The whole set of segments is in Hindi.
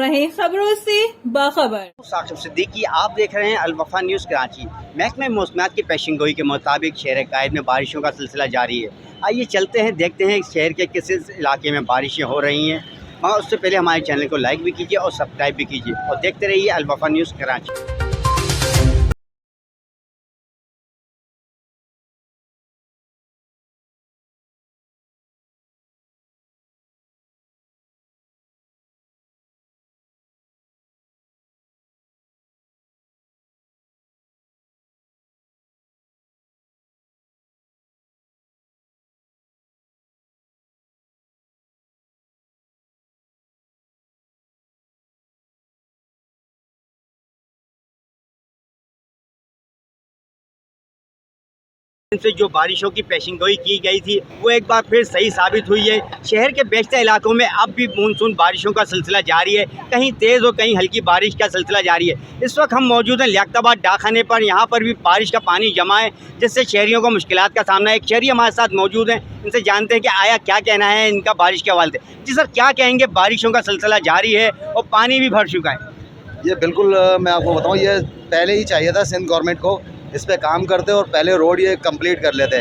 रहे खबरों से बाखबर। साकिब सिद्दीकी, आप देख रहे हैं अल वफा न्यूज़ कराची। महकमे मौसमियात की पेशिंग गोई के मुताबिक शहर कायद में बारिशों का सिलसिला जारी है। आइए चलते हैं, देखते हैं शहर के किस इलाके में बारिशें हो रही हैं। और उससे पहले हमारे चैनल को लाइक भी कीजिए और सब्सक्राइब भी कीजिए और देखते रहिए अल वफा न्यूज़ कराची। से जो बारिशों की पेशिंग गोई की गई थी वो एक बार फिर सही साबित हुई है। शहर के बेशतर इलाकों में अब भी मानसून बारिशों का सिलसिला जारी है, कहीं तेज़ और कहीं हल्की बारिश का सिलसिला जारी है। इस वक्त हम मौजूद हैं लियाकताबाद डाकखाने पर। यहाँ पर भी बारिश का पानी जमा है, जिससे शहरियों को मुश्किलात का सामना है। एक शहरी हमारे साथ मौजूद हैं, इनसे जानते हैं कि आया क्या कहना है इनका बारिश के हवाले से। जी सर, क्या कहेंगे? बारिशों का सिलसिला जारी है और पानी भी भर चुका है। ये बिल्कुल मैं आपको बताऊं, ये पहले ही चाहिए था सिंध गवर्नमेंट को इस पे काम करते और पहले रोड ये कंप्लीट कर लेते।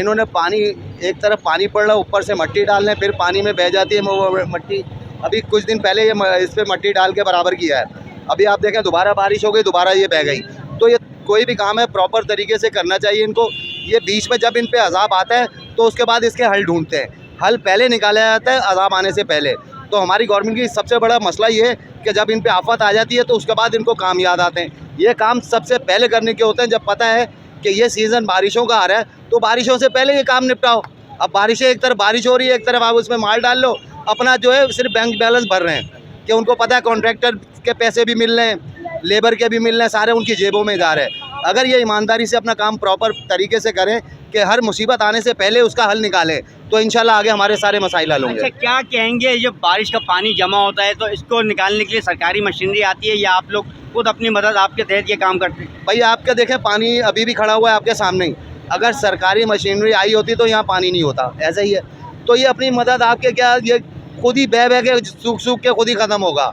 इन्होंने पानी, एक तरफ पानी पड़ रहा है, ऊपर से मट्टी डाल रहे, फिर पानी में बह जाती है वो मट्टी। अभी कुछ दिन पहले ये इस पर मट्टी डाल के बराबर किया है। अभी आप देखें दोबारा बारिश हो गई, दोबारा ये बह गई। तो ये कोई भी काम है प्रॉपर तरीके से करना चाहिए इनको। ये बीच में जब इन पर अजाब आता है तो उसके बाद इसके हल ढूंढते हैं। हल पहले निकाला जाता है अजाब आने से पहले। तो हमारी गवर्नमेंट की सबसे बड़ा मसला ये है कि जब इन पे आफत आ जाती है तो उसके बाद इनको काम याद आते हैं। ये काम सबसे पहले करने के होते हैं जब पता है कि ये सीज़न बारिशों का आ रहा है, तो बारिशों से पहले ये काम निपटाओ। अब बारिशें, एक तरफ बारिश हो रही है, एक तरफ आप उसमें माल डाल लो, अपना जो है सिर्फ बैंक बैलेंस भर रहे हैं कि उनको पता है कॉन्ट्रैक्टर के पैसे भी मिल रहे हैं, लेबर के भी मिल रहे हैं, सारे उनकी जेबों में जा रहे हैं। अगर ये ईमानदारी से अपना काम प्रॉपर तरीके से करें कि हर मुसीबत आने से पहले उसका हल निकालें, तो इंशाल्लाह आगे हमारे सारे मसाइल हल होंगे। अच्छा, क्या कहेंगे जब बारिश का पानी जमा होता है तो इसको निकालने के लिए सरकारी मशीनरी आती है या आप लोग खुद अपनी मदद आपके तहत ये काम करते हैं? भाई आपके देखें, पानी अभी भी खड़ा हुआ है आपके सामने ही। अगर सरकारी मशीनरी आई होती तो यहाँ पानी नहीं होता, ऐसा ही है। तो ये अपनी मदद आपके क्या, ये खुद ही बह के सूख सूख के खुद ही ख़त्म होगा।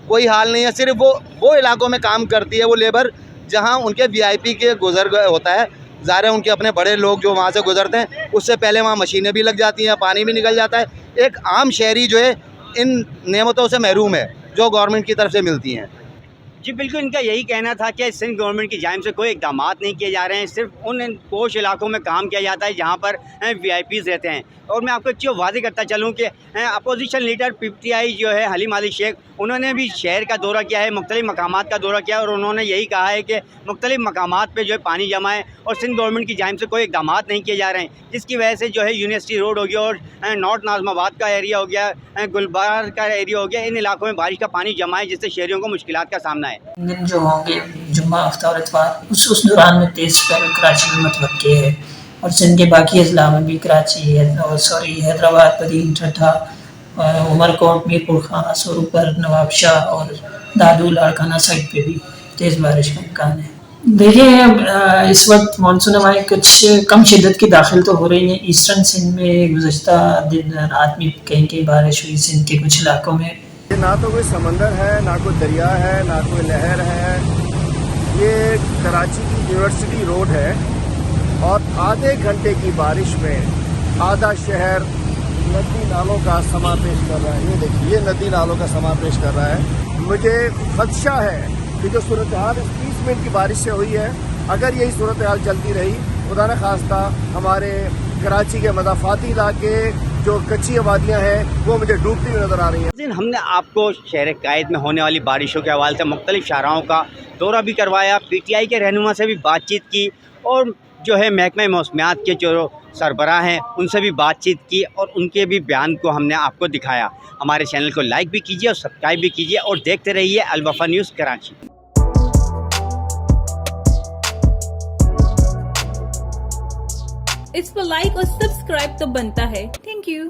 कोई हाल नहीं है। सिर्फ वो इलाकों में काम करती है वो लेबर जहाँ उनके VIP के गुजर होता है, ज़ाहिर है उनके अपने बड़े लोग जो वहाँ से गुजरते हैं, उससे पहले वहाँ मशीनें भी लग जाती हैं, पानी भी निकल जाता है। एक आम शहरी जो है इन नेमतों से महरूम है जो गवर्नमेंट की तरफ से मिलती हैं। जी बिल्कुल, इनका यही कहना था कि सिंध गवर्नमेंट की जानिब से कोई इक़दाम नहीं किए जा रहे हैं, सिर्फ उन पोश इलाकों में काम किया जाता है जहाँ पर VIPs रहते हैं। और मैं आपको एक चीज़ वाज़ेह करता चलूँ कि अपोजिशन लीडर PTI जो है हलीम अली शेख, उन्होंने भी शहर का दौरा किया है, मुख्तलिफ मकामात का दौरा किया है और उन्होंने यही कहा है कि मुख्तलिफ मकामात पर जो है पानी जमा है और सिंध गवर्नमेंट की जानिब से कोई इक़दाम नहीं किए जा रहे हैं, जिसकी वजह से जो है यूनिवर्सिटी रोड हो गया और नॉर्थ नाज़माबाद का एरिया हो गया, गुलबार का एरिया हो गया, इन इलाकों में बारिश का पानी जमा है, जिससे शहरियों को मुश्किलात का सामना है। दिन जो होंगे जुम्मा, हफ्ता और इतवार, उस दौरान में तेज़ स्पेल कराची में मुतवक्के है और सिंध के बाकी अजला में भी, कराची हैदराबाद, पदीन, ठट्ठा, उमरकोट, मीरपुर खाना, सोरूपर, नवाबशाह और दादू लाड़काना साइड पे भी तेज़ बारिश का इम्कान है। देखिए, इस वक्त मानसून हमारी कुछ कम शिद्दत की दाखिल तो हो रही है। ईस्टर्न सिंध में गुज़श्ता दिन रात में कहीं बारिश हुई, सिंध के कुछ इलाकों में। ना तो कोई समंदर है, ना कोई दरिया है, ना कोई लहर है। ये कराची की यूनिवर्सिटी रोड है और आधे घंटे की बारिश में आधा शहर नदी नालों का समा पेश कर रहा है। ये देखिए, ये नदी नालों का समा पेश कर रहा है। मुझे खदशा है कि जो सूरत हाल 30 मिनट की बारिश से हुई है, अगर यही सूरत हाल चलती रही, खुदा न खास्ता हमारे कराची के मदाफाती इलाके जो कच्ची आबादियाँ हैं वो मुझे डूबती हुई नज़र आ रही हैं। हमने आपको शहर कायद में होने वाली बारिशों के हवाले से मुख्तलिफ शाहराहों का दौरा भी करवाया, PTI के रहनुमा से भी बातचीत की और जो है महकमे मौसमियात के जो सरबराह हैं उनसे भी बातचीत की और उनके भी बयान को हमने आपको दिखाया। हमारे चैनल को लाइक भी कीजिए और सब्सक्राइब भी कीजिए और देखते रहिए अल वफा न्यूज़ कराची। इस पर लाइक और सब्सक्राइब तो बनता है। Thank you.